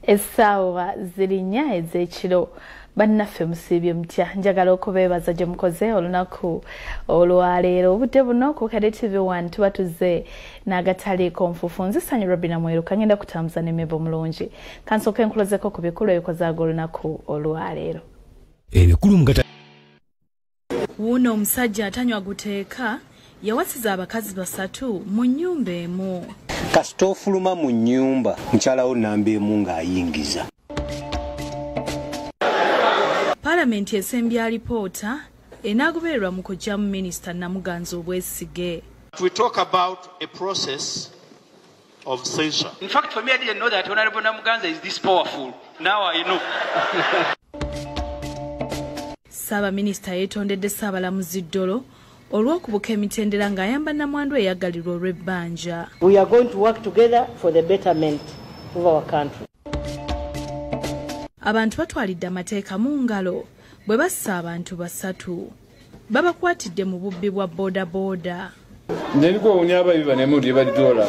Essaawa ziri 4 ez'ekiro bannaffe musiibye mutya njagala okubeebaza gye mukoze olunaku olwaleero obudde buno ku Bukedde TV1 tuba tuzze n'Agataliiko Nfuufu nzisanyirwa Robina Mweruka ngenda kutambuza n'emmeebo mulungi kansooka enkulozeko ku bikulu ebikoze olunaku olwaleero. Ebikulu mugata wuno omusajja atanywa guteeka yawasiza abakazi 3 mu nnyumba emu. Kasita ofuluma mu nnyumba mukyalawo nnamba emu ng'ayingiza. Parliament esembya alipoota enaagobererwa mu kuggyamu Minisita Namuganza Obwesige. We talk about a process of censure. In fact, for me, I didn't know that Honorable Namuganza is this powerful. Now I know. Saba Minisita yeetondedde Ssaabalamuzi Ddolo olw'okubuka emitendera ng'ayamba nnamwandu eyaggalirwa olw'ebbanja. We are going to work together for the betterment of our country. Abantu batwalidde amateeka mu ngalo bwe bassa abantu 3 babakwatidde mu bubbi bwa boda boda. Ndeliko onyaba biba ne muri bali dola.